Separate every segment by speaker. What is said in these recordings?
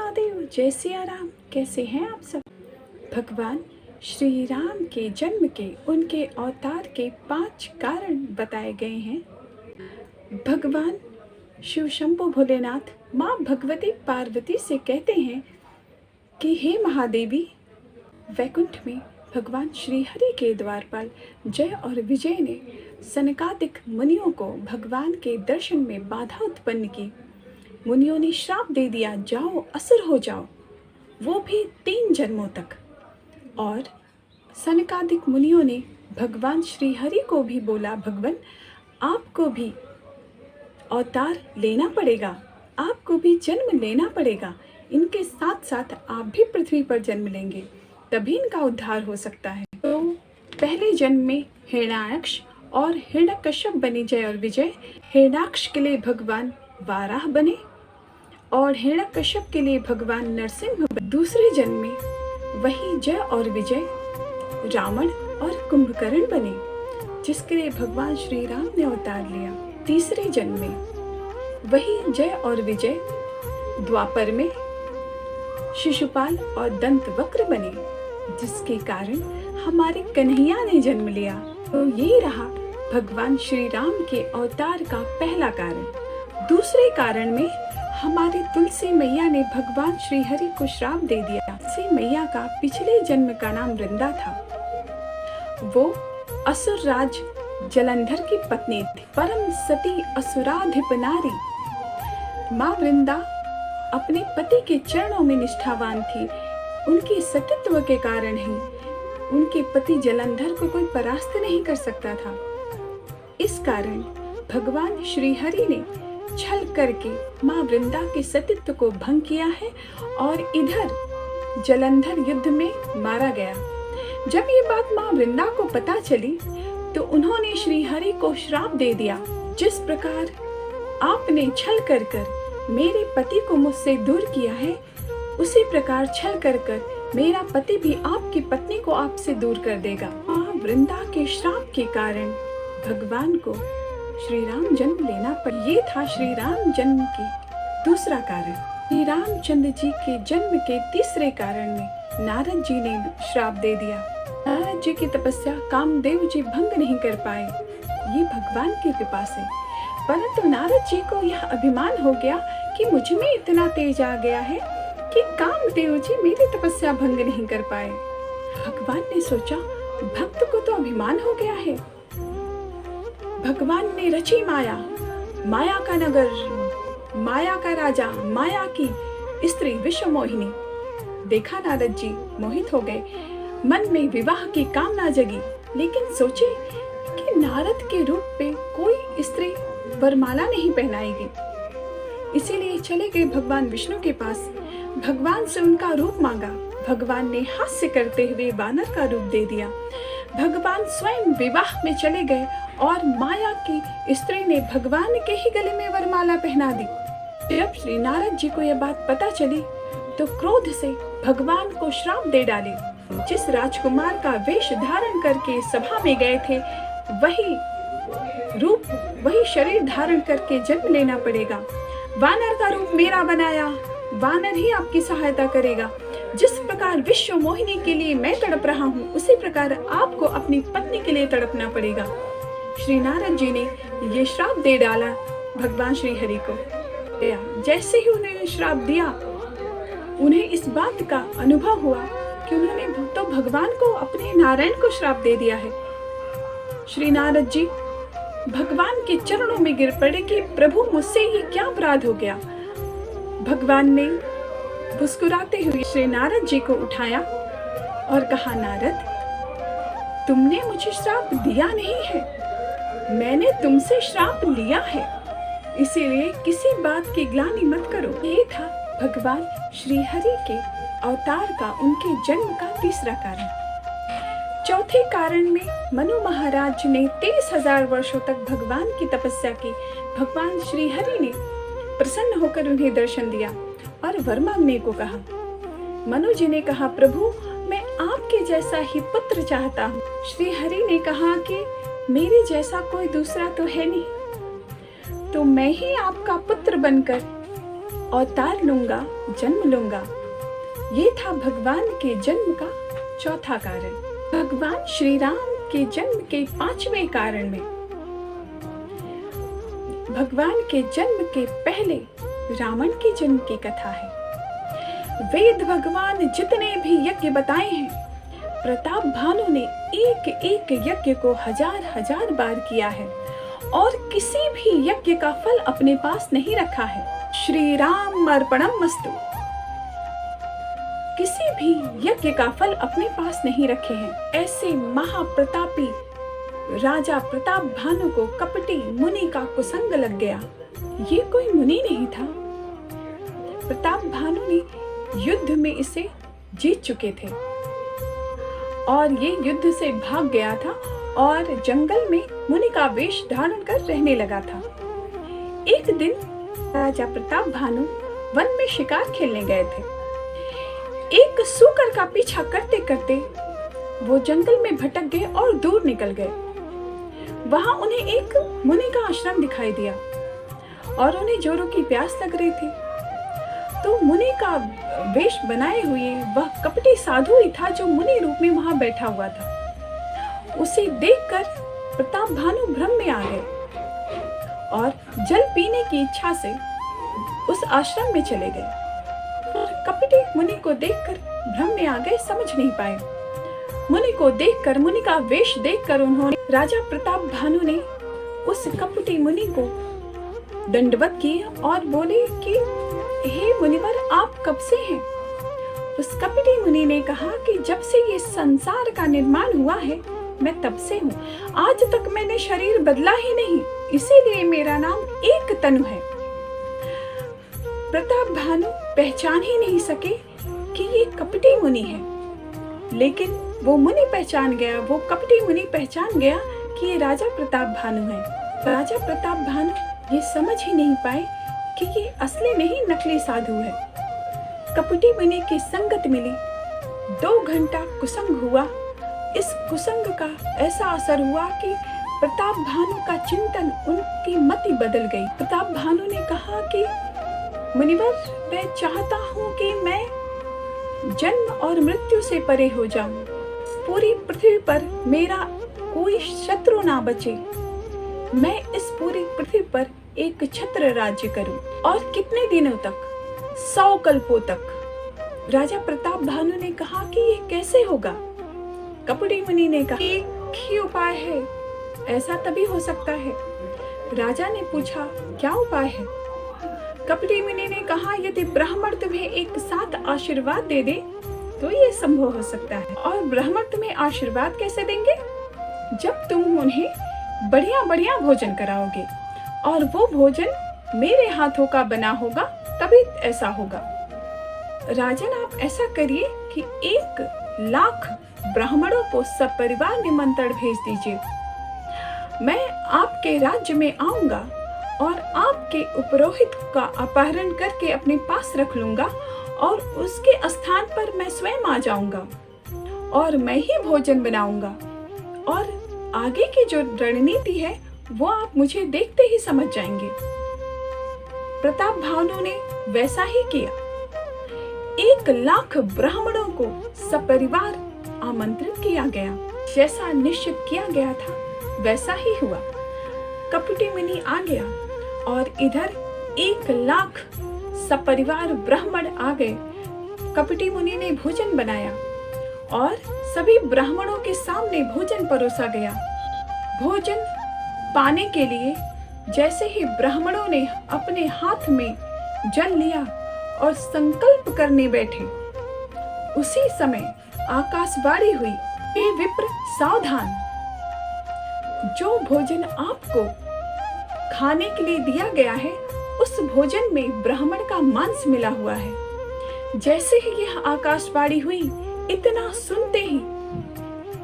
Speaker 1: महादेव, जय सिया राम। कैसे हैं आप सब? भगवान श्री राम के जन्म के, उनके अवतार के 5 कारण बताए गए हैं। भगवान शिव शंभु भोलेनाथ माँ भगवती पार्वती से कहते हैं कि हे महादेवी, वैकुंठ में भगवान श्री हरि के द्वारपाल जय और विजय ने सनकादिक मुनियों को भगवान के दर्शन में बाधा उत्पन्न की। मुनियों ने श्राप दे दिया, जाओ असुर हो जाओ, वो भी 3 जन्मों तक। और सनकादिक मुनियों ने भगवान श्री हरि को भी बोला, भगवान आपको भी अवतार लेना पड़ेगा, आपको भी जन्म लेना पड़ेगा, इनके साथ साथ आप भी पृथ्वी पर जन्म लेंगे, तभी इनका उद्धार हो सकता है। तो पहले जन्म में हिरण्याक्ष और हिरण्यकश्यप बने जय और विजय। हिरण्याक्ष के लिए भगवान वाराह बने और हिरण्यकश्यप के लिए भगवान नरसिंह बने। दूसरे जन्म में वही जय और विजय रावण और कुंभकर्ण बने, जिसके लिए भगवान श्री राम ने अवतार लिया। तीसरे जन्म में वही जय और विजय द्वापर में शिशुपाल और दंतवक्र बने, जिसके कारण हमारे कन्हैया ने जन्म लिया। तो यही रहा भगवान श्री राम के अवतार का पहला कारण। दूसरे कारण में हमारी तुलसी मैया ने भगवान श्री हरि को श्राप दे दिया। तुलसी मैया का पिछले जन्म का नाम वृंदा था। वो असुर राज जलंधर की पत्नी थी, परम सती असुराधिप नारी। माँ वृंदा अपने पति के चरणों में निष्ठावान थी। उनके सतीत्व के कारण ही उनके पति जलंधर को कोई परास्त नहीं कर सकता था। इस कारण भगवान श्री हरि ने छल करके माँ वृंदा के सतीत्व को भंग किया है और इधर जलंधर युद्ध में मारा गया। जब ये बात माँ वृंदा को पता चली तो उन्होंने श्री हरि को श्राप दे दिया, जिस प्रकार आपने छल कर कर मेरे पति को मुझसे दूर किया है, उसी प्रकार छल कर कर मेरा पति भी आपकी पत्नी को आपसे दूर कर देगा। माँ वृंदा के श्राप के कारण भगवान को श्री राम जन्म लेना पड़ा। ये था श्री राम जन्म के दूसरा कारण। श्री रामचंद्र जी के जन्म के तीसरे कारण में नारद जी ने श्राप दे दिया। नारद जी की तपस्या कामदेव जी भंग नहीं कर पाए, ये भगवान की कृपा से। परंतु नारद जी को यह अभिमान हो गया कि मुझ में इतना तेज आ गया है कि कामदेव जी मेरी तपस्या भंग नहीं कर पाए। भगवान ने सोचा, भक्त को तो अभिमान हो गया है। भगवान ने रची माया, माया का नगर, माया का राजा, माया की स्त्री विश्व मोहिनी। देखा नारद जी मोहित हो गए, मन में विवाह की कामना जगी, लेकिन सोचे कि नारद के रूप पे कोई स्त्री वरमाला नहीं पहनाएगी। इसीलिए चले गए भगवान विष्णु के पास, भगवान से उनका रूप मांगा। भगवान ने हास्य करते हुए वानर का रूप दे दिया। भगवान स्वयं विवाह में चले गए और माया की स्त्री ने भगवान के ही गले में वरमाला पहना दी। जब श्री नारद जी को यह बात पता चली तो क्रोध से भगवान को श्राप दे डाले। जिस राजकुमार का वेश धारण करके सभा में गए थे, वही रूप, वही शरीर धारण करके जन्म लेना पड़ेगा। वानर का रूप मेरा बनाया, वानर ही आपकी सहायता करेगा। जिस प्रकार विश्व मोहिनी के लिए मैं तड़प रहा हूँ, उसी प्रकार आपको अपनी पत्नी के लिए तड़पना पड़ेगा। श्री नारद जी ने ये श्राप दे डाला भगवान श्री हरि को। जैसे ही उन्होंने श्राप दिया, उन्हें इस बात का अनुभव हुआ कि उन्होंने तो भगवान को, अपने नारायण को श्राप दे दिया है। श्री नारद जी भगवान के चरणों में गिर पड़े कि प्रभु, मुझसे ये क्या अपराध हो गया। भगवान ने मुस्कुराते हुए श्री नारद जी को उठाया और कहा, नारद, तुमने मुझे श्राप दिया नहीं है, मैंने तुमसे श्राप लिया है, इसीलिए किसी बात की ग्लानि मत करो। ये था भगवान श्री हरि के अवतार का, उनके जन्म का तीसरा कारण। चौथे कारण में मनु महाराज ने 23,000 वर्षों तक भगवान की तपस्या की। भगवान श्री हरि ने प्रसन्न होकर उन्हें दर्शन दिया और वर मांगने को कहा। मनु जी ने कहा, प्रभु, मैं आपके जैसा ही पुत्र चाहता हूँ। श्री हरि ने कहा कि मेरे जैसा कोई दूसरा तो है नहीं, तो मैं ही आपका पुत्र बनकर अवतार लूंगा, जन्म लूंगा। ये था भगवान के जन्म का चौथा कारण। भगवान श्री राम के जन्म के 5वें कारण में भगवान के जन्म के पहले रावण के जन्म की कथा है। वेद भगवान जितने भी यज्ञ बताए हैं, प्रताप भानु ने एक एक यज्ञ को हजार बार किया है और किसी भी यज्ञ का फल अपने पास नहीं रखा है। श्री राम अर्पणम मस्तु। किसी भी यज्ञ का फल अपने पास नहीं रखे हैं। ऐसे महाप्रतापी राजा प्रताप भानु को कपटी मुनि का कुसंग लग गया। ये कोई मुनि नहीं था। प्रताप भानु ने युद्ध में इसे जीत चुके थे और ये युद्ध से भाग गया था और जंगल में मुनि का वेश धारण कर रहने लगा था। एक दिन राजा प्रताप भानु वन में शिकार खेलने गए थे। एक सूकर का पीछा करते करते वो जंगल में भटक गए और दूर निकल गए। वहां उन्हें एक मुनि का आश्रम दिखाई दिया और उन्हें जोरों की प्यास लग रही थी। तो मुनि का वेश बनाए हुए वह कपटी साधु ही था जो मुनि रूप में वहां बैठा हुआ था। उसे देखकर प्रताप भानु भ्रम में आ गए और जल पीने की इच्छा से उस आश्रम में चले गए। कपटी मुनि को देखकर भ्रम में आ गए, समझ नहीं पाए। मुनि को देखकर, मुनि का वेश देखकर उन्होंने राजा प्रताप भानु ने उस कपटी मुनि को दंडवत किया और बोले कि हे मुनिवर, आप कब से हैं? उस कपटी मुनि ने कहा कि जब से ये संसार का निर्माण हुआ है मैं तब से हूँ। आज तक मैंने शरीर बदला ही नहीं, इसीलिए मेरा नाम एक तनु है। प्रताप भानु पहचान ही नहीं सके कि ये कपटी मुनि है, लेकिन वो मुनि पहचान गया, वो कपटी मुनि पहचान गया कि ये राजा प्रताप भानु है। राजा प्रताप भानु ये समझ ही नहीं पाए कि ये असली नहीं नकली साधु है। कपटी मुनि की संगत मिली, 2 घंटा कुसंग हुआ। इस कुसंग का ऐसा असर हुआ कि प्रताप भानु का चिंतन, उनकी मति बदल गई। प्रताप भानु ने कहा कि मुनिवर, मैं चाहता हूँ कि मैं जन्म और मृत्यु से परे हो जाऊं। पूरी पृथ्वी पर मेरा कोई शत्रु ना बचे। मैं इस पूरी पृथ्वी पर एक छत्र राज्य करूं। और कितने दिनों तक? 100 कल्पों तक। राजा प्रताप भानु ने कहा कि ये कैसे होगा? कपटी मुनि ने कहा, एक ही उपाय है, ऐसा तभी हो सकता है। राजा ने पूछा, क्या उपाय है? कपटी मुनि ने कहा, यदि ब्राह्मण तुम्हें एक साथ आशीर्वाद दे दे तो ये संभव हो सकता है। और ब्राह्मण तुम्हें आशीर्वाद कैसे देंगे? जब तुम उन्हें बढ़िया बढ़िया भोजन कराओगे और वो भोजन मेरे हाथों का बना होगा, तभी ऐसा होगा। राजन, आप ऐसा करिए कि 1,00,000 ब्राह्मणों को सपरिवार निमंत्रण भेज दीजिए। मैं आपके राज्य में आऊंगा और आपके उपरोहित का अपहरण करके अपने पास रख लूंगा और उसके स्थान पर मैं स्वयं आ जाऊंगा और मैं ही भोजन बनाऊंगा। और आगे की जो रणनीति है वो आप मुझे देखते ही समझ जाएंगे। प्रताप भानु ने वैसा ही किया। 1,00,000 ब्राह्मणों को सपरिवार आमंत्रित किया गया। जैसा निश्चित किया गया था वैसा ही हुआ। कपटी मुनि आ गया और इधर 1,00,000 सपरिवार ब्राह्मण आ गए। कपटी मुनि ने भोजन बनाया और सभी ब्राह्मणों के सामने भोजन परोसा गया। भोजन पाने के लिए जैसे ही ब्राह्मणों ने अपने हाथ में जल लिया और संकल्प करने बैठे, उसी समय आकाशवाणी हुई, हे विप्र सावधान, जो भोजन आपको खाने के लिए दिया गया है उस भोजन में ब्राह्मण का मांस मिला हुआ है। जैसे ही यह आकाशवाणी हुई, इतना सुनते ही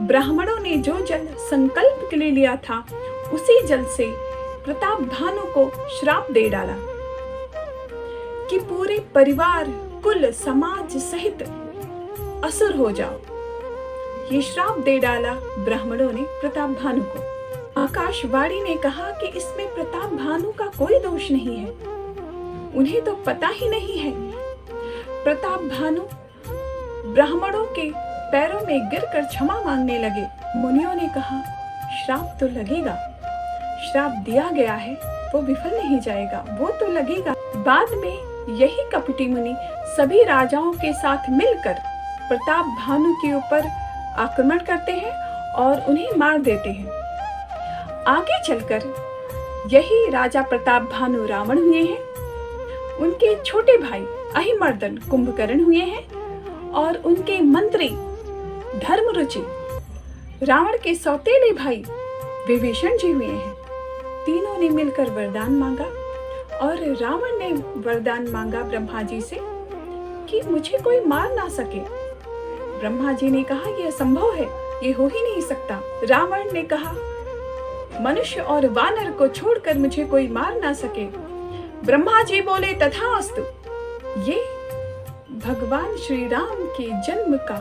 Speaker 1: ब्राह्मणों ने जो जल संकल्प के लिए लिया था उसी जल से प्रताप भानु को श्राप दे डाला कि पूरे परिवार, कुल, समाज सहित असुर हो जाओ। ये श्राप दे डाला ब्राह्मणों ने प्रताप भानु को। आकाशवाणी ने कहा कि इसमें प्रताप भानु का कोई दोष नहीं है। उन्हें तो पता ही नहीं है। प्रताप भानु ब्राह्मणों के पैरों में गिरकर क्षमा मांगने लगे। मुनियों ने कहा, श्राप तो लगेगा, श्राप दिया गया है वो विफल नहीं जाएगा, वो तो लगेगा। बाद में यही कपटी मुनि सभी राजाओं के साथ मिलकर प्रताप भानु के ऊपर आक्रमण करते हैं और उन्हें मार देते हैं। आगे चलकर यही राजा प्रताप भानु रावण हुए हैं, उनके छोटे भाई अहिमर्दन कुंभकर्ण हुए हैं और उनके मंत्री धर्मरुचि रावण के सौतेले भाई विभीषण जी हुए हैं। तीनों ने मिलकर वरदान मांगा और रावण ने वरदान मांगा ब्रह्मा जी से कि मुझे कोई मार ना सके। ब्रह्मा जी ने कहा, यह असंभव है, ये हो ही नहीं सकता। रावण ने कहा, मनुष्य और वानर को छोड़कर मुझे कोई मार ना सके। ब्रह्मा जी बोले, तथास्तु। ये भगवान श्री राम के जन्म का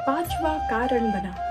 Speaker 1: 5वां कारण बना।